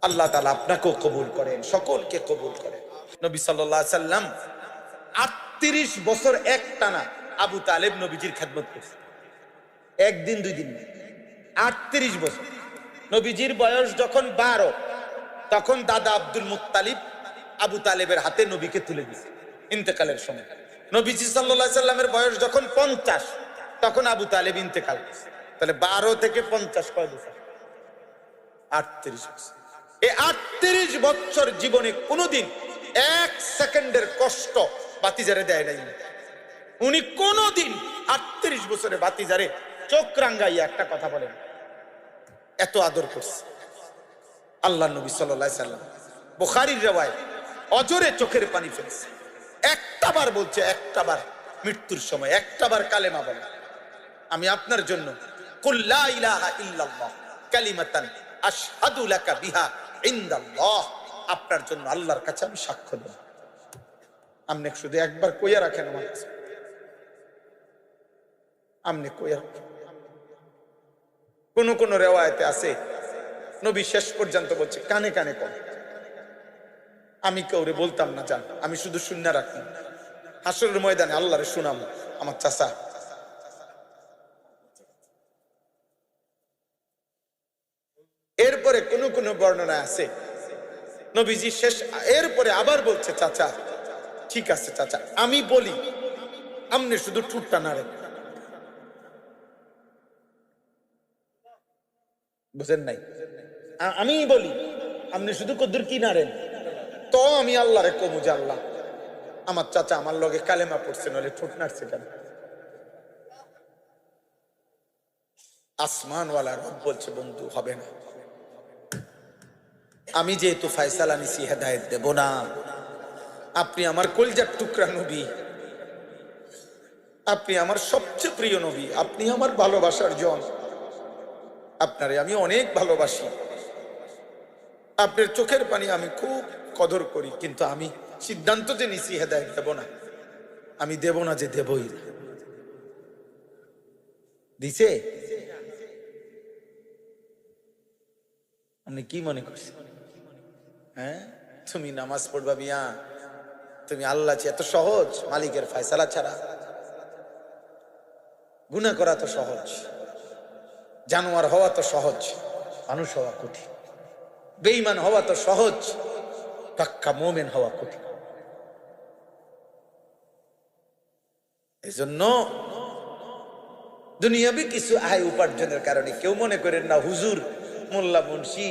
আল্লাহ তাআলা আপনাকেও কবুল করেন, সকলকে কবুল করেন। নবী সাল্লাল্লাহু আলাইহি সাল্লাম 38 বছর একটানা আবু তালেব নবীজির খেদমত করছে। একদিন দুই দিন, 38 বছর। নবীজির বয়স যখন 12, তখন দাদা আব্দুল মুত্তালিব আবু তালেবের হাতে নবীকে তুলে দিয়েছে ইন্তেকালের সময়। নবীজি সাল্লাল্লাহু আলাইহি সাল্লামের বয়স যখন 50, তখন আবু তালেব ইন্তেকাল করেছে। তাহলে 12 থেকে 50 কয় বছর? 38 বছর। এই 38 বছর জীবনে কোনোদিন 1 সেকেন্ডের কষ্ট বাতিজারে দেয় নাই উনি। কোনোদিন 38 বছরে বাতিজারে চোখ রাঙ্গাইয়া একটা কথা বলেন, এত আদর করছে আল্লাহ নবী সাল্লাল্লাহু আলাইহি সাল্লাম। বুখারীর রিওয়ায়াত, অজরে চোখের পানি ফেলছে। একটাবার বলছে, একটাবার মৃত্যুর সময় একটাবার কালেমা বলে, আমি আপনার জন্য কুল লা ইলাহা ইল্লাল্লাহ কালিমাতান আশহাদু লাকা বিহা ইনদাল্লাহ, আপনার জন্য আল্লাহর কাছে আমি সাক্ষ্য দেব। আপনি শুধু একবার কইয়া রাখেন আমার কাছে, আপনি কইয়া। কোন কোন রিওয়ায়াতে আছে নবী শেষ পর্যন্ত বলছে কানে কানে কর, আমি কাউরে বলতাম না, জান আমি শুধু শুনে রাখতাম, হাসরের ময়দানে আল্লাহরে শুনাম আমার চাচা। এরপরে কোন কোন বর্ণনা আছে নবীজি শেষ, এরপরে আবার বলছে চাচা ঠিক আছে চাচা আমি বলি, আপনি শুধু ঠুটটা নাড়েন। বুঝেন নাই? আমি বলি, আপনি শুধু কদ্দুর কি নাড়েন, তো আমি আল্লাহরে কমু যে আল্লাহ আমার চাচা আমার লগে কালেমা পড়ছে, নলে ঠোঁট নাড়ছে কেন? আসমানওয়ালা রব বলছে বন্ধু হবে না, আমি যেহেতু ফয়সালা নিছি হেদায়েত দেব না। আপনি আমার কলিজার টুকরা নবী, আপনি আমার সবচেয়ে প্রিয় নবী, আপনি আমার ভালোবাসার জন, আপনারে আমি অনেক ভালোবাসি, আপনার চোখের পানি আমি খুব কদর করি, কিন্তু আমি সিদ্ধান্ত যে নিছি হেদায়েত দেব না, আমি দেব না যে দেবই না। দিছে? আপনি কি মনে করছেন? হ্যাঁ, তুমি নামাজ পড়বা বিয়া, তুমি আল্লাহ এত সহজ? মালিকের ফয়সালা ছাড়া গুনাহ করা তো সহজ, জানোয়ার হওয়া তো সহজ, মানুষ হওয়া কঠিন। বেঈমান হওয়া তো সহজ, পাক্কা মুমিন হওয়া কঠিন। এজন্য দুনিয়াবি কিছু আয় উপার্জনের কারণে কেউ মনে করেন না হুজুর মোল্লা মুন্সি